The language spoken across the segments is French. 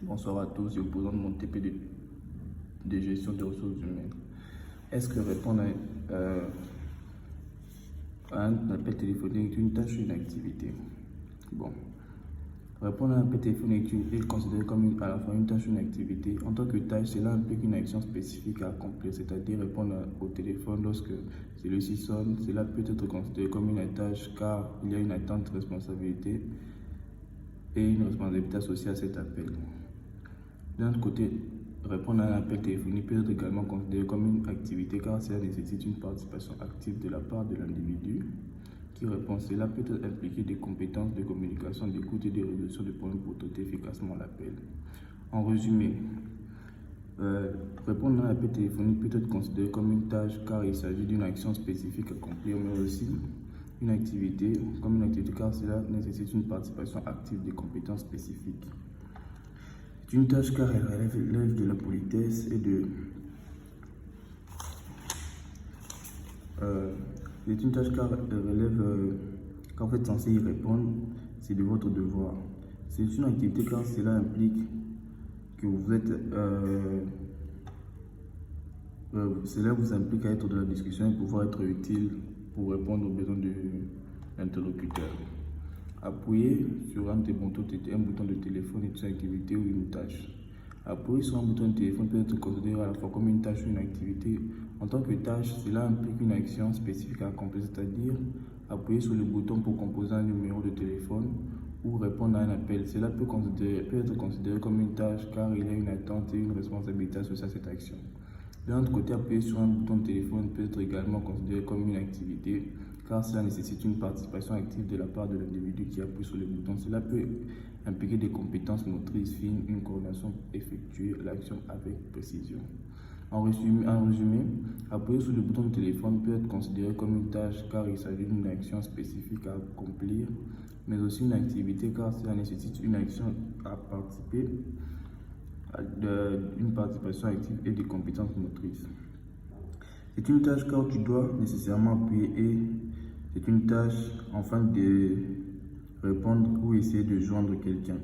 Bonsoir à tous, je vous présente mon TP de gestion des ressources humaines. Est-ce que répondre à un appel téléphonique est une tâche ou une activité? Bon, répondre à un appel téléphonique est considéré comme à la fois une tâche ou une activité. En tant que tâche, cela implique une action spécifique à accomplir, c'est-à-dire répondre au téléphone lorsque celui-ci sonne. Cela peut être considéré comme une tâche car il y a une attente de responsabilité et une responsabilité associée à cet appel. D'un autre côté, répondre à un appel téléphonique peut être également considéré comme une activité car cela nécessite une participation active de la part de l'individu qui répond. Cela peut impliquer des compétences de communication, d'écoute et de résolution de problèmes pour traiter efficacement l'appel. En résumé, répondre à un appel téléphonique peut être considéré comme une tâche car il s'agit d'une action spécifique à accomplir, mais aussi une activité car cela nécessite une participation active des compétences spécifiques. C'est une tâche car elle relève de la politesse et de... c'est une tâche car elle relève... quand vous êtes censé y répondre, c'est de votre devoir. C'est une activité car cela implique que vous êtes... cela vous implique à être dans la discussion et pouvoir être utile pour répondre aux besoins de l'interlocuteur. Appuyer sur un bouton de téléphone est une activité ou une tâche. Appuyer sur un bouton de téléphone peut être considéré à la fois comme une tâche ou une activité. En tant que tâche, cela implique une action spécifique à accomplir, c'est-à-dire appuyer sur le bouton pour composer un numéro de téléphone ou répondre à un appel. Cela peut être considéré comme une tâche car il y a une attente et une responsabilité associée à cette action. D'un autre côté, appuyer sur un bouton de téléphone peut être également considéré comme une activité car cela nécessite une participation active de la part de l'individu qui appuie sur le bouton. Cela peut impliquer des compétences motrices fines, une coordination effectuée, l'action avec précision. En résumé, appuyer sur le bouton de téléphone peut être considéré comme une tâche car il s'agit d'une action spécifique à accomplir, mais aussi une activité car cela nécessite une action à participer, une participation active et des compétences motrices. C'est une tâche car tu dois nécessairement appuyer et c'est une tâche afin de répondre ou essayer de joindre quelqu'un.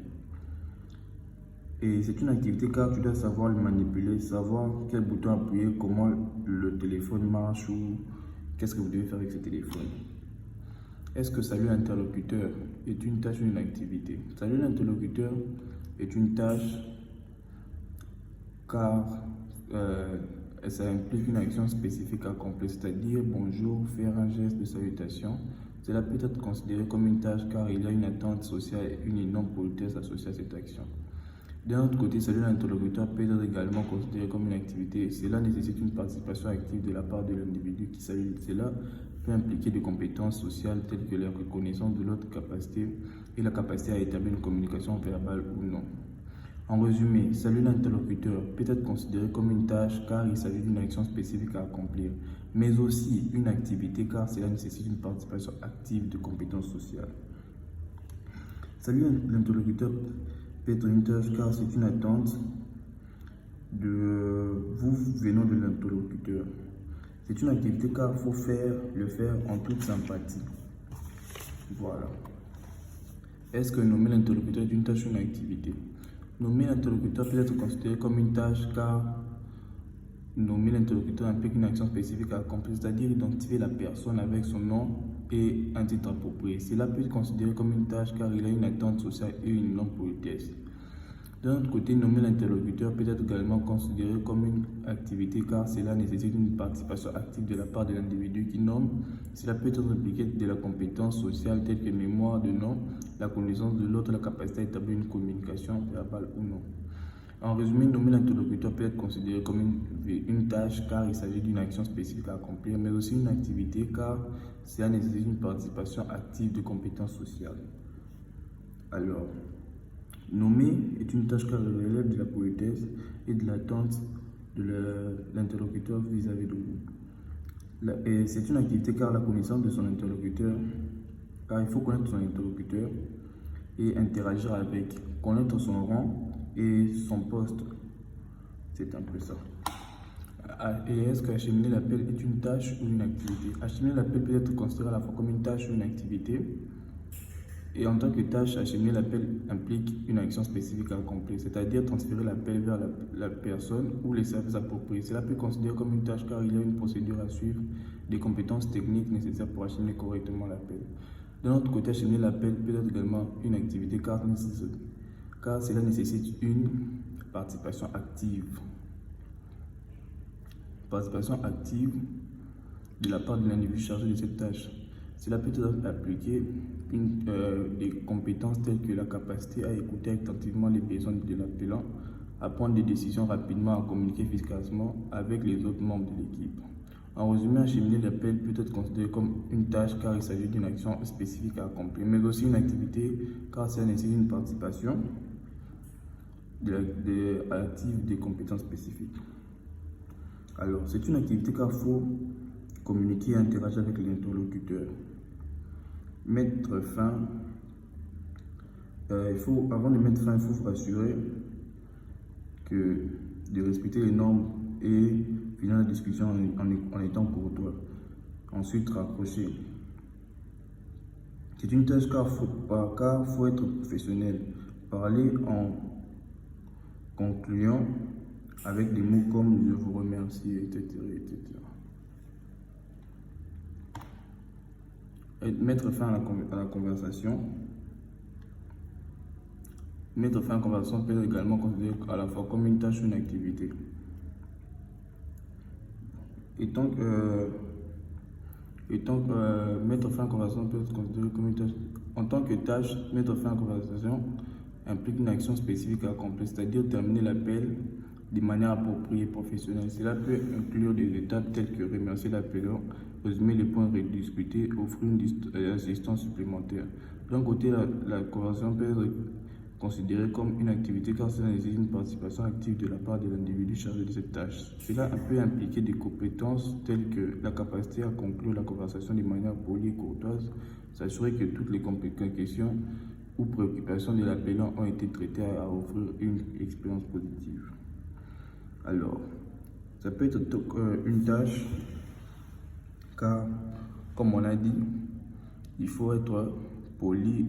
Et c'est une activité car tu dois savoir le manipuler, savoir quel bouton appuyer, comment le téléphone marche ou qu'est-ce que vous devez faire avec ce téléphone. Est-ce que saluer l'interlocuteur est une tâche ou une activité? Saluer l'interlocuteur est une tâche car ça implique une action spécifique à accomplir, c'est-à-dire bonjour, faire un geste de salutation. Cela peut être considéré comme une tâche car il y a une attente sociale et une énorme politesse associée à cette action. D'un autre côté, saluer l'interlocuteur peut être également considéré comme une activité. Cela nécessite une participation active de la part de l'individu qui salue. Cela peut impliquer des compétences sociales telles que la reconnaissance de l'autre capacité et la capacité à établir une communication verbale ou non. En résumé, saluer l'interlocuteur peut être considéré comme une tâche car il s'agit d'une action spécifique à accomplir, mais aussi une activité car cela nécessite une participation active de compétences sociales. Saluer l'interlocuteur peut être une tâche car c'est une attente de vous venant de l'interlocuteur. C'est une activité car il faut le faire en toute sympathie. Voilà. Est-ce que nommer l'interlocuteur est une tâche ou une activité? Nommer l'interlocuteur peut être considéré comme une tâche car nommer l'interlocuteur implique une action spécifique à accomplir, c'est-à-dire identifier la personne avec son nom et un titre approprié. Cela peut être considéré comme une tâche car il a une attente sociale et une longue politesse. D'un autre côté, nommer l'interlocuteur peut être également considéré comme une activité car cela nécessite une participation active de la part de l'individu qui nomme. Cela peut être impliqué de la compétence sociale telle que mémoire de nom, la connaissance de l'autre, la capacité à établir une communication verbale ou non. En résumé, nommer l'interlocuteur peut être considéré comme une tâche car il s'agit d'une action spécifique à accomplir, mais aussi une activité car cela nécessite une participation active de compétences sociales. Alors, nommer est une tâche car elle relève de la politesse et de l'attente de l'interlocuteur vis-à-vis de vous. Et c'est une activité car la connaissance de son interlocuteur, car il faut connaître son interlocuteur et interagir avec, connaître son rang et son poste. C'est un peu ça. Et est-ce qu'acheminer l'appel est une tâche ou une activité? Acheminer l'appel peut être considéré à la fois comme une tâche ou une activité. Et en tant que tâche, acheminer l'appel implique une action spécifique à accomplir, c'est-à-dire transférer l'appel vers la personne ou les services appropriés. Cela peut considérer comme une tâche car il y a une procédure à suivre, des compétences techniques nécessaires pour acheminer correctement l'appel. De notre côté, acheminer l'appel peut être également une activité car cela nécessite une participation active. Participation active de la part de l'individu chargé de cette tâche. Cela peut être appliqué des compétences telles que la capacité à écouter attentivement les besoins de l'appelant, à prendre des décisions rapidement, à communiquer efficacement avec les autres membres de l'équipe. En résumé, acheminer l'appel peut être considéré comme une tâche car il s'agit d'une action spécifique à accomplir, mais aussi une activité car ça nécessite une participation active des compétences spécifiques. Alors, c'est une activité car il faut communiquer et interagir avec l'interlocuteur. Mettre fin, avant de mettre fin, il faut rassurer de respecter les normes et finir la discussion en étant courtois. Ensuite, raccrocher. C'est une tâche car faut être professionnel. Parler en concluant avec des mots comme « je vous remercie », etc. Et mettre fin à la conversation. Mettre fin à la conversation peut être également considéré à la fois comme une tâche ou une activité. Mettre fin à la conversation peut être considéré comme une tâche. En tant que tâche, mettre fin à la conversation implique une action spécifique à accomplir, c'est-à-dire terminer l'appel de manière appropriée et professionnelle. Cela peut inclure des étapes telles que remercier l'appelant, résumer les points rediscutés, offrir une assistance supplémentaire. D'un côté, la conversation peut être considérée comme une activité car cela nécessite une participation active de la part de l'individu chargé de cette tâche. Cela peut impliquer des compétences telles que la capacité à conclure la conversation de manière polie et courtoise, s'assurer que toutes les questions ou préoccupations de l'appelant ont été traitées à offrir une expérience positive. Alors, ça peut être une tâche car, comme on a dit, il faut être poli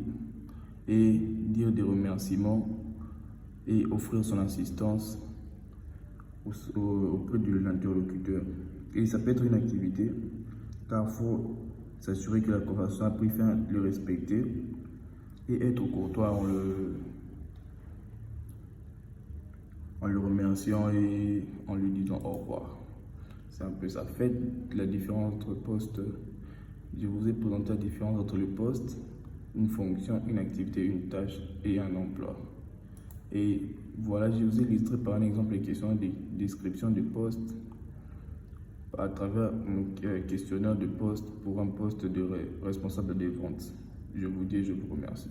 et dire des remerciements et offrir son assistance auprès de l'interlocuteur. Et ça peut être une activité car il faut s'assurer que la conversation a pris fin, le respecter et être courtois en le remerciant et en lui disant au revoir. C'est un peu ça. Faites la différence entre postes. Je vous ai présenté la différence entre le poste, une fonction, une activité, une tâche et un emploi. Et voilà, je vous ai illustré par un exemple les questions de description de poste à travers un questionnaire de poste pour un poste de responsable des ventes. Je vous dis, je vous remercie.